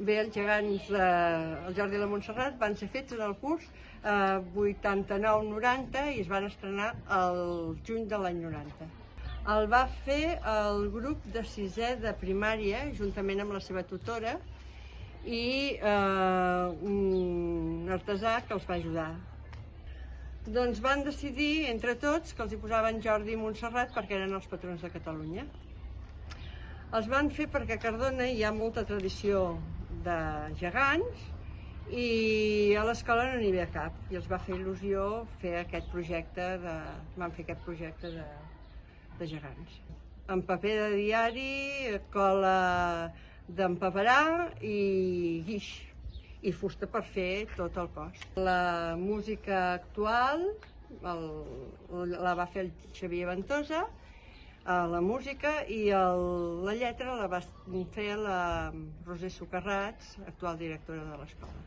Bé, els gegants del Jordi i la Montserrat van ser fets en el curs 89-90 i es van estrenar el juny de l'any 90. El va fer el grup de sisè de primària, juntament amb la seva tutora, i un artesà que els va ajudar. Doncs van decidir, entre tots, que els hi posaven Jordi i Montserrat perquè eren els patrons de Catalunya. Els van fer perquè a Cardona hi ha molta tradició de gegants i a l'escola no n'hi havia cap. I els va fer il·lusió fer aquest projecte van fer aquest projecte de gegants. En paper de diari, cola d'empaperar i guix, i fusta per fer tot el cos. La música actual la va fer el Xavier Ventosa, la música, i la lletra la va fer la Roser Socarrats, actual directora de l'escola.